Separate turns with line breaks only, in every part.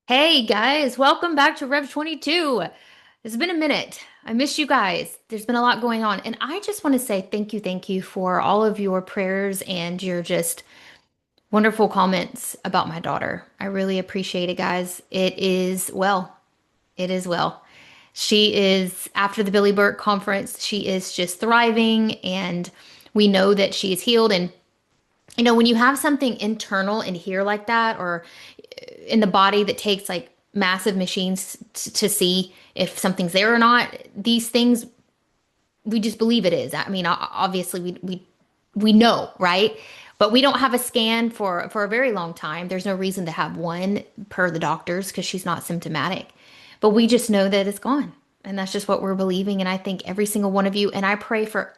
Hey guys, welcome back to Rev 22. It's been a minute. I miss you guys. There's been a lot going on. And I just want to say thank you for all of your prayers and your just wonderful comments about my daughter. I really appreciate it, guys. It is well. She is, after the Billy Burke conference, she is just thriving and we know that she is healed. And, when you have something internal in here like that, or in the body that takes like massive machines to see if something's there or not. These things we just believe it is. I mean, obviously we know, right? But we don't have a scan for a very long time. There's no reason to have one per the doctors because she's not symptomatic. But we just know that it's gone. And that's just what we're believing. And I think every single one of you, and I pray for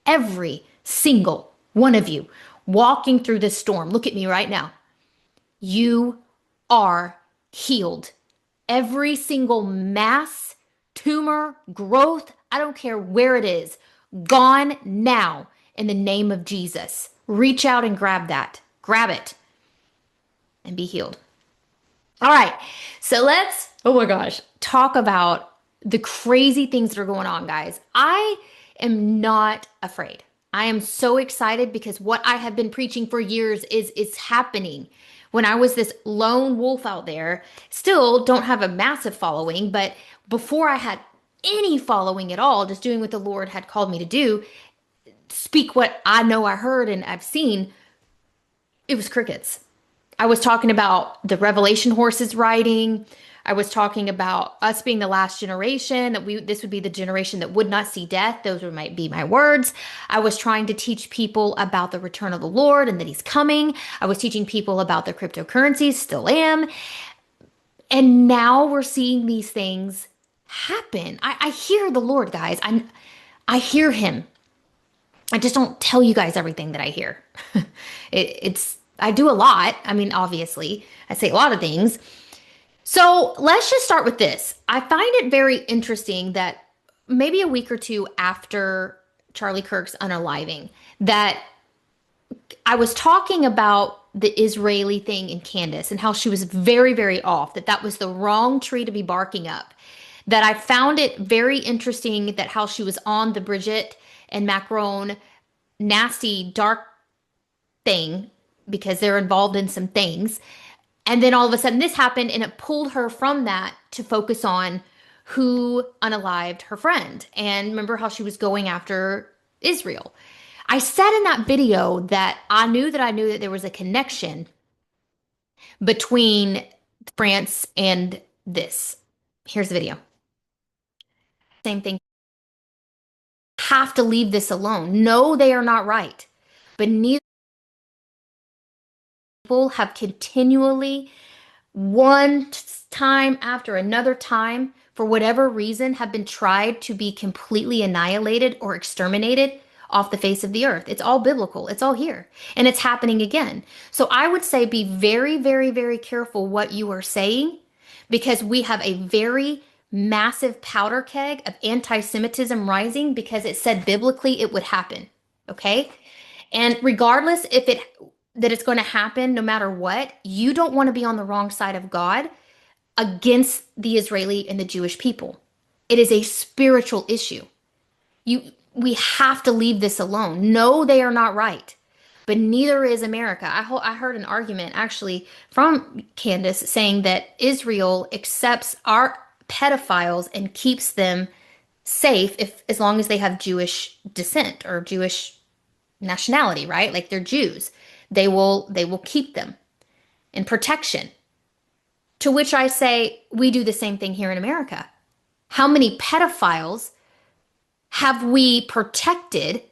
every single one of you walking through this storm. Look at me right now. You are healed. Every single mass, tumor, growth, I don't care where it is, gone now in the name of Jesus. Reach out and grab that. Grab it and be healed. All right. So oh my gosh, talk about the crazy things that are going on, guys. I am not afraid. I am so excited because what I have been preaching for years is happening. When I was this lone wolf out there, still don't have a massive following, but before I had any following at all, just doing what the Lord had called me to do, speak what I know I heard and I've seen, it was crickets. I was talking about the revelation horses riding. I was talking about us being the last generation, that this would be the generation that would not see death. Those might be my words. I was trying to teach people about the return of the Lord and that he's coming. I was teaching people about the cryptocurrencies, still am. And now we're seeing these things happen. I hear the Lord, guys. I hear him. I just don't tell you guys everything that I hear. I do a lot. I mean, obviously, I say a lot of things. So let's just start with this. I find it very interesting that maybe a week or two after Charlie Kirk's unaliving, that I was talking about the Israeli thing in Candace and how she was very, very off, that was the wrong tree to be barking up. That I found it very interesting that how she was on the Bridget and Macron nasty, dark thing because they're involved in some things. And then all of a sudden this happened and it pulled her from that to focus on who unalived her friend. And remember how she was going after Israel. I said in that video that I knew that there was a connection between France and this. Here's the video. Same thing. Have to leave this alone. No, they are not right. But neither people have continually one time after another time, for whatever reason, have been tried to be completely annihilated or exterminated off the face of the earth. It's all biblical. It's all here. And it's happening again. So I would say be very, very, very careful what you are saying because we have a very massive powder keg of anti-Semitism rising because it said biblically it would happen. Okay? And regardless if it that it's going to happen no matter what, you don't want to be on the wrong side of God against the Israeli and the Jewish people. It is a spiritual issue. We have to leave this alone. No, they are not right. But neither is America. I heard an argument actually from Candace saying that Israel accepts our pedophiles and keeps them safe as long as they have Jewish descent or Jewish nationality, right? Like they're Jews. They will keep them in protection. To which I say, we do the same thing here in America. How many pedophiles have we protected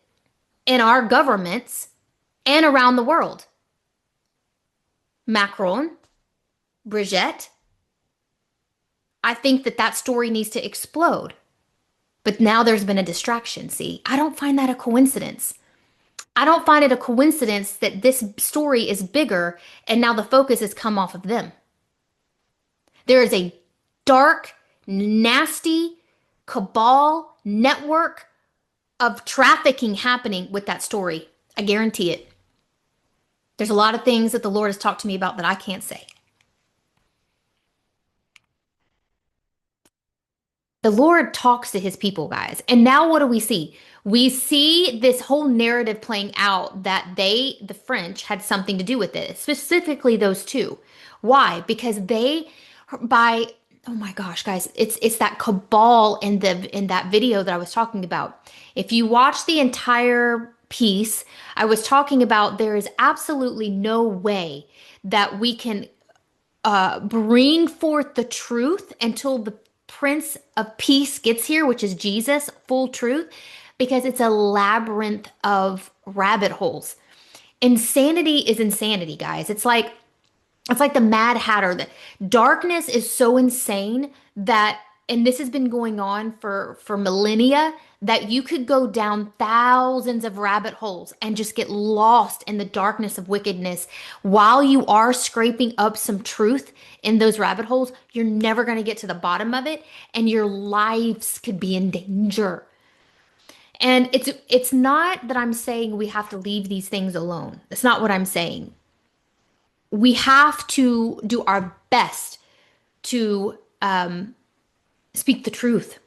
in our governments and around the world? Macron, Brigitte. I think that story needs to explode. But now there's been a distraction, see? I don't find that a coincidence. I don't find it a coincidence that this story is bigger and now the focus has come off of them. There is a dark, nasty cabal network of trafficking happening with that story. I guarantee it. There's a lot of things that the Lord has talked to me about that I can't say. The Lord talks to his people, guys. And now what do we see? We see this whole narrative playing out that the French, had something to do with it, specifically those two. Why? Because by, oh my gosh, guys, it's that cabal in that video that I was talking about. If you watch the entire piece, I was talking about there is absolutely no way that we can bring forth the truth until the Prince of Peace gets here, which is Jesus, full truth, because it's a labyrinth of rabbit holes. Insanity is insanity, guys. It's like the Mad Hatter. The darkness is so insane that, and this has been going on for millennia, that you could go down thousands of rabbit holes and just get lost in the darkness of wickedness. While you are scraping up some truth in those rabbit holes, you're never going to get to the bottom of it, and your lives could be in danger. And it's not that I'm saying we have to leave these things alone. That's not what I'm saying. We have to do our best to speak the truth.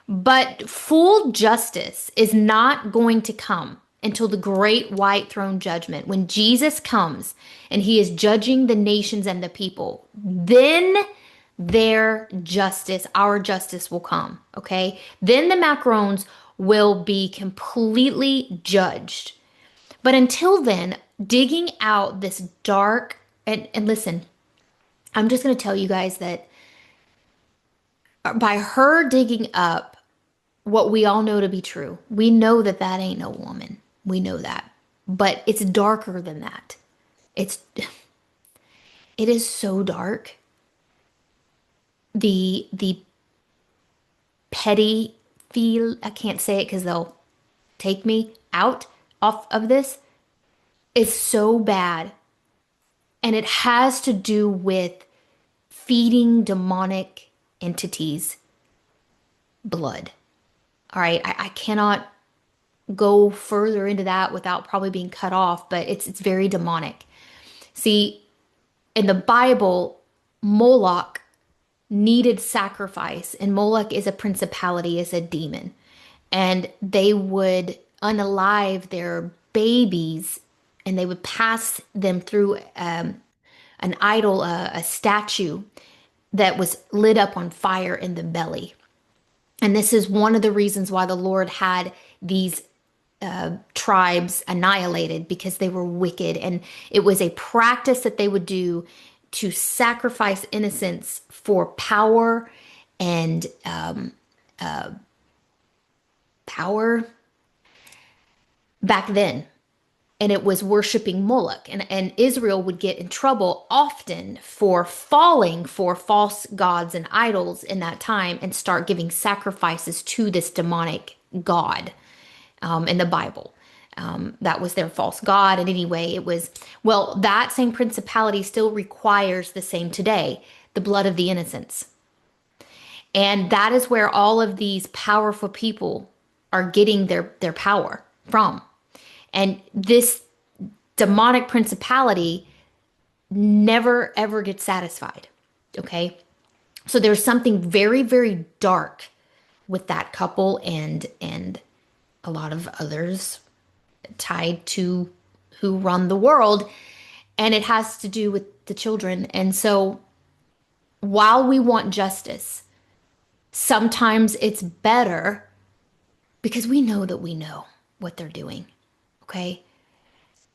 But full justice is not going to come until the great white throne judgment. When Jesus comes and he is judging the nations and the people, then their justice, our justice will come. Okay? Then the Macrons will be completely judged. But until then, digging out this dark, and listen, I'm just going to tell you guys that by her digging up what we all know to be true, we know that that ain't no woman. We know that. But it's darker than that. It is so dark. The petty feel, I can't say it because they'll take me out off of this, is so bad. And it has to do with feeding demonic entities blood. All right, I cannot go further into that without probably being cut off, but it's very demonic. See, in the Bible, Moloch needed sacrifice, and Moloch is a principality, is a demon, and they would unalive their babies, and they would pass them through an idol, a statue that was lit up on fire in the belly. And this is one of the reasons why the Lord had these tribes annihilated, because they were wicked. And it was a practice that they would do to sacrifice innocents for power and power back then. And it was worshiping Moloch. And Israel would get in trouble often for falling for false gods and idols in that time and start giving sacrifices to this demonic god in the Bible. That was their false god. And anyway, it was, well, that same principality still requires the same today, the blood of the innocents. And that is where all of these powerful people are getting their power from. And this demonic principality never ever gets satisfied. Okay? So there's something very, very dark with that couple and a lot of others tied to who run the world. And it has to do with the children. And so while we want justice, sometimes it's better because we know that we know what they're doing. Okay.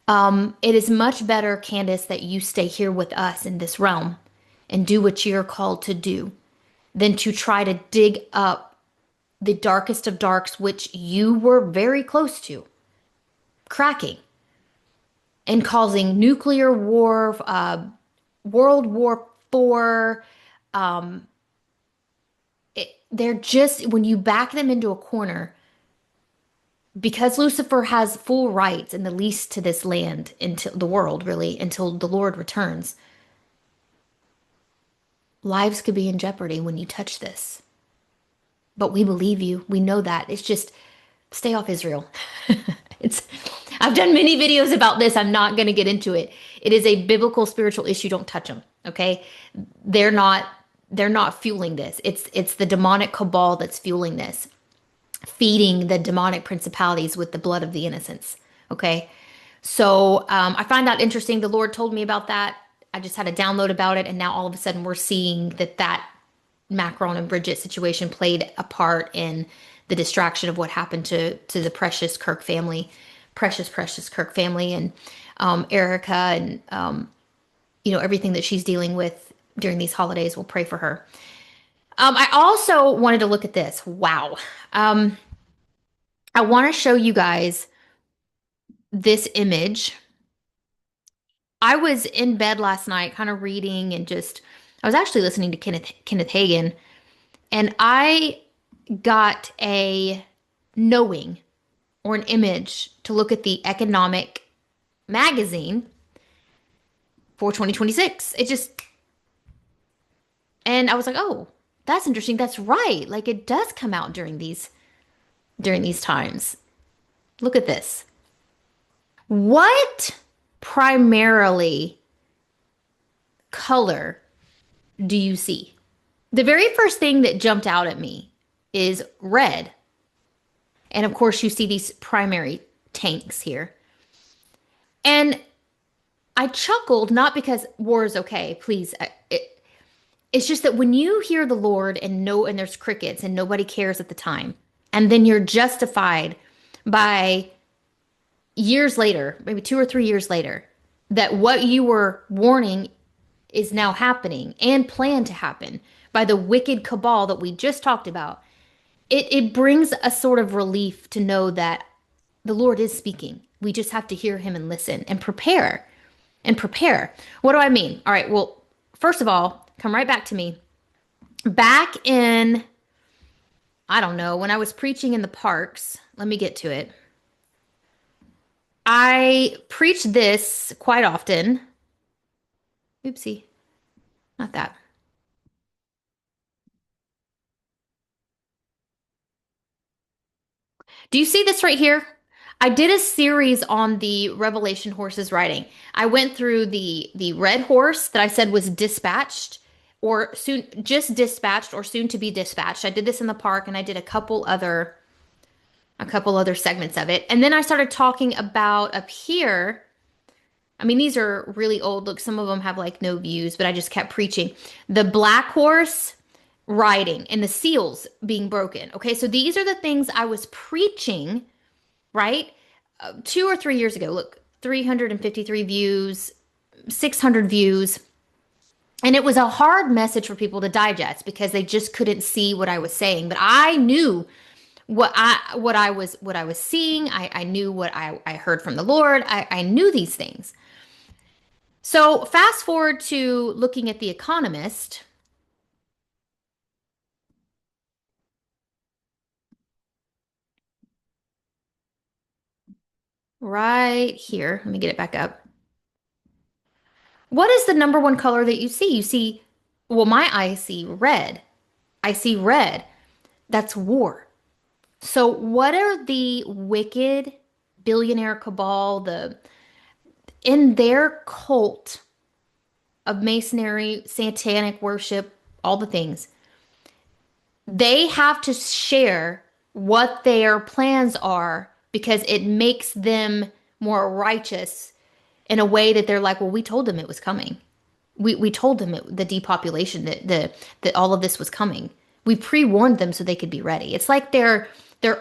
It is much better, Candace, that you stay here with us in this realm and do what you're called to do than to try to dig up the darkest of darks, which you were very close to cracking and causing nuclear war, World War IV. They're just, when you back them into a corner, because Lucifer has full rights and the lease to this land, until the world, really, until the Lord returns, lives could be in jeopardy when you touch this. But we believe you. We know that. It's just, stay off Israel. I've done many videos about this. I'm not going to get into it. It is a biblical spiritual issue. Don't touch them. Okay. They're not they're not fueling this. It's the demonic cabal that's fueling this, feeding the demonic principalities with the blood of the innocents. Okay. So I find that interesting. The Lord told me about that. I just had a download about it, and now all of a sudden we're seeing that Macron and Bridget situation played a part in the distraction of what happened to the precious Kirk family, precious Kirk family, and Erica, and everything that she's dealing with during these holidays. We'll pray for her. I also wanted to look at this. Wow. I want to show you guys this image. I was in bed last night, kind of reading and I was actually listening to Kenneth Hagin, and I got a knowing or an image to look at the economic magazine for 2026. And I was like, oh, that's interesting. That's right. Like it does come out during these times. Look at this. What primarily color do you see? The very first thing that jumped out at me is red. And of course, you see these primary tanks here. And I chuckled, not because war is okay, please. It's just that when you hear the Lord and there's crickets and nobody cares at the time, and then you're justified by years later, maybe 2 or 3 years later, that what you were warning is now happening and planned to happen by the wicked cabal that we just talked about, it brings a sort of relief to know that the Lord is speaking. We just have to hear him and listen and prepare and prepare. What do I mean? All right, well, first of all, come right back to me. Back in, I don't know, when I was preaching in the parks, let me get to it. I preach this quite often. Oopsie, not that. Do you see this right here? I did a series on the Revelation horses riding. I went through the red horse that I said was dispatched or soon just dispatched or soon to be dispatched. I did this in the park, and I did a couple other segments of it. And then I started talking about up here. I mean, these are really old. Look, some of them have like no views, but I just kept preaching. The black horse riding and the seals being broken. Okay, so these are the things I was preaching, right? 2 or 3 years ago. Look, 353 views, 600 views. And it was a hard message for people to digest because they just couldn't see what I was saying. But I knew what I was seeing. I knew what I heard from the Lord. I knew these things. So fast forward to looking at The Economist. Right here. Let me get it back up. What is the number one color that you see? You see, well, my eyes see red. I see red. That's war. So what are the wicked billionaire cabal, in their cult of masonry, satanic worship, all the things? They have to share what their plans are because it makes them more righteous in a way that they're like, well, we told them it was coming. We told them the depopulation, that all of this was coming. We pre-warned them so they could be ready. It's like their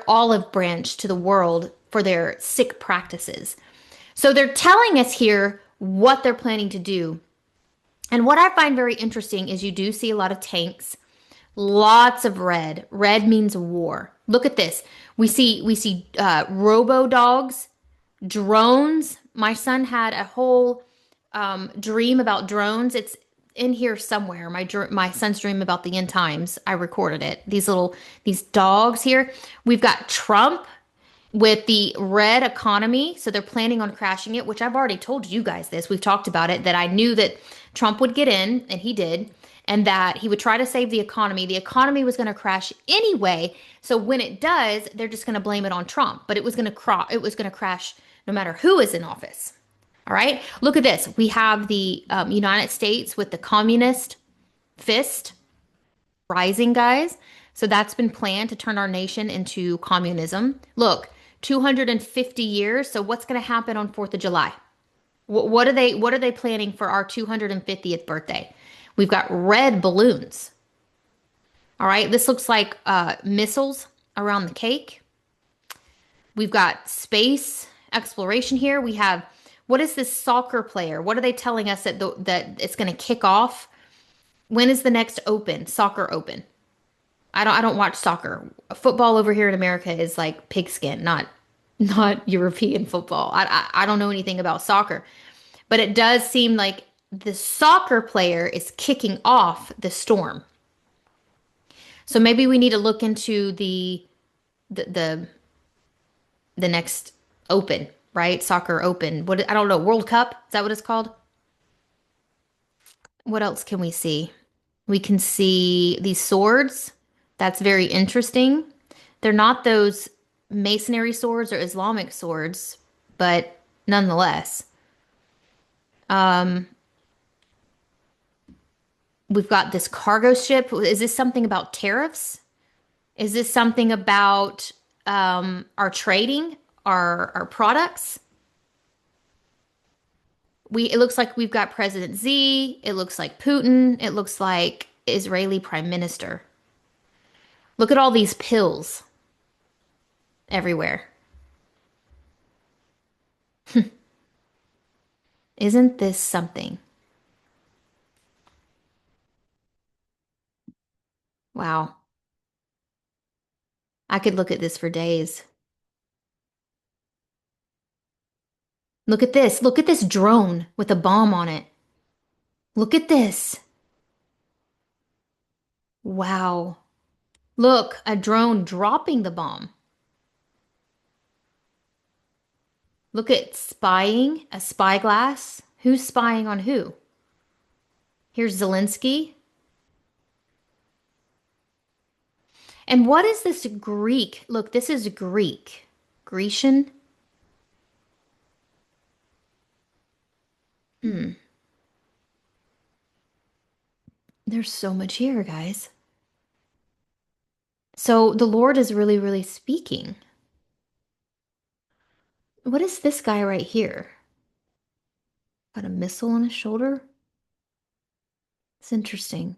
olive branch to the world for their sick practices. So they're telling us here what they're planning to do. And what I find very interesting is you do see a lot of tanks, lots of red. Red means war. Look at this. We see robo dogs, drones. My son had a whole dream about drones. It's in here somewhere. My son's dream about the end times. I recorded it. These dogs here. We've got Trump with the red economy. So they're planning on crashing it, which I've already told you guys this. We've talked about it, that I knew that Trump would get in, and he did, and that he would try to save the economy. The economy was going to crash anyway. So when it does, they're just going to blame it on Trump. But it was going to crash no matter who is in office. All right. Look at this. We have the United States with the communist fist. rising, guys. So that's been planned to turn our nation into communism. Look, 250 years. So what's going to happen on 4th of July? What are they planning for our 250th birthday? We've got red balloons. All right, this looks like missiles around the cake. We've got space exploration here. We have what is this soccer player? What are they telling us that it's going to kick off? When is the next open? Soccer open. I don't watch soccer. Football over here in America is like pigskin, not European football. I don't know anything about soccer, but it does seem like the soccer player is kicking off the storm. So maybe we need to look into the the, the next open, right? Soccer open. What I don't know, World Cup? Is that what it's called? What else can we see? We can see these swords. That's very interesting. They're not those masonry swords or Islamic swords, but nonetheless. Um, we've got this cargo ship. Is this something about tariffs? Is this something about our trading, our products? It looks like we've got President Z. It looks like Putin. It looks like Israeli Prime Minister. Look at all these pills everywhere. Isn't this something? Wow. I could look at this for days. Look at this. Look at this drone with a bomb on it. Look at this. Wow. Look, a drone dropping the bomb. Look at spying, a spyglass. Who's spying on who? Here's Zelensky. And what is this Greek? Look, this is Greek. Grecian? Hmm. There's so much here, guys. So the Lord is really, really speaking. What is this guy right here? Got a missile on his shoulder? It's interesting.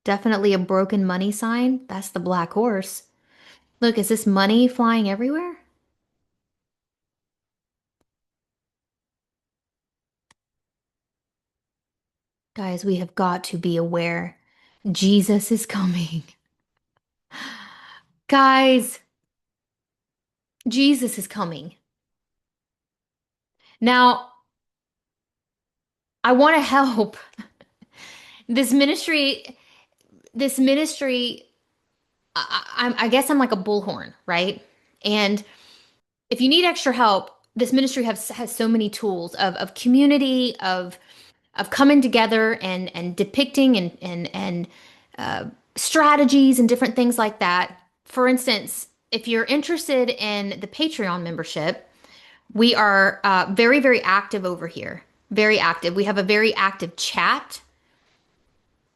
Definitely a broken money sign. That's the black horse. Look, is this money flying everywhere? Guys, we have got to be aware. Jesus is coming. Guys, Jesus is coming. Now, I want to help. This ministry, this ministry, I guess I'm like a bullhorn, right? And if you need extra help, this ministry has so many tools of community, of coming together and depicting and strategies and different things like that. For instance, if you're interested in the Patreon membership, we are very, very active over here. Very active. We have a very active chat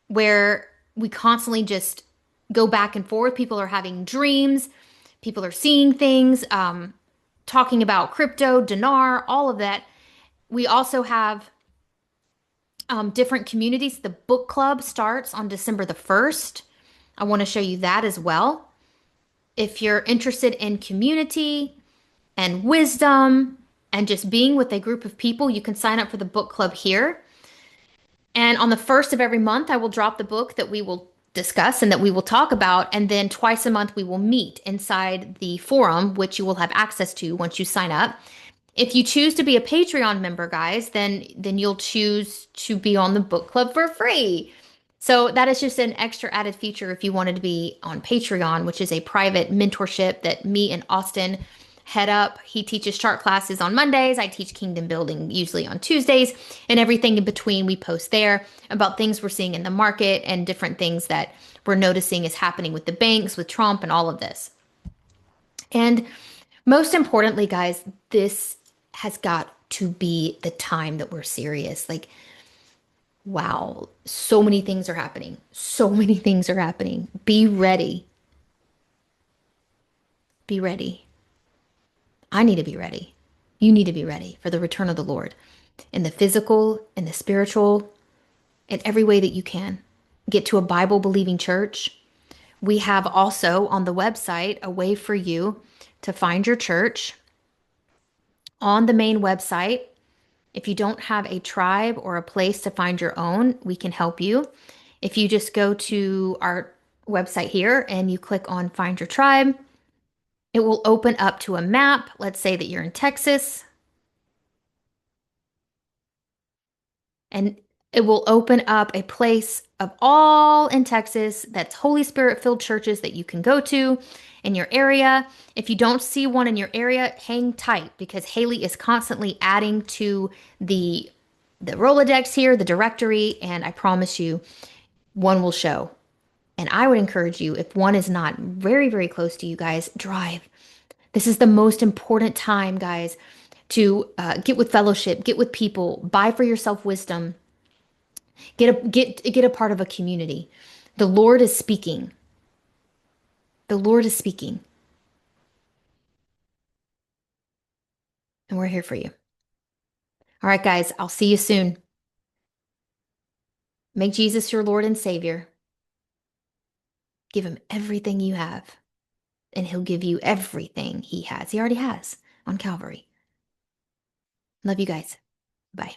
where we constantly just go back and forth. People are having dreams, people are seeing things, talking about crypto, dinar, all of that. We also have different communities. The book club starts on December the 1st. I want to show you that as well. If you're interested in community and wisdom and just being with a group of people, you can sign up for the book club here. And on the first of every month, I will drop the book that we will discuss and that we will talk about. And then twice a month, we will meet inside the forum, which you will have access to once you sign up. If you choose to be a Patreon member, guys, then you'll choose to be on the book club for free. So that is just an extra added feature if you wanted to be on Patreon, which is a private mentorship that me and Austin head up. He teaches chart classes on Mondays. I teach kingdom building usually on Tuesdays, and everything in between we post there about things we're seeing in the market and different things that we're noticing is happening with the banks, with Trump, and all of this. And most importantly, guys, this has got to be the time that we're serious. Like, Wow, so many things are happening. So many things are happening. Be ready. Be ready. I need to be ready. You need to be ready for the return of the Lord in the physical, in the spiritual, in every way that you can. Get to a Bible believing church. We have also on the website a way for you to find your church on the main website. If you don't have a tribe or a place to find your own, we can help you. If you just go to our website here and you click on Find Your Tribe, it will open up to a map. Let's say that you're in Texas, and it will open up a place of all in Texas that's Holy Spirit filled churches that you can go to in your area. If you don't see one in your area, hang tight because Haley is constantly adding to the Rolodex here, the directory, and I promise you one will show. And I would encourage you, if one is not very, very close to you guys, drive. This is the most important time, guys, to get with fellowship, get with people, buy for yourself wisdom, get a part of a community. The Lord is speaking. The Lord is speaking, and we're here for you. All right, guys, I'll see you soon. Make Jesus your Lord and Savior. Give him everything you have, and he'll give you everything he has. He already has on Calvary. Love you guys. Bye.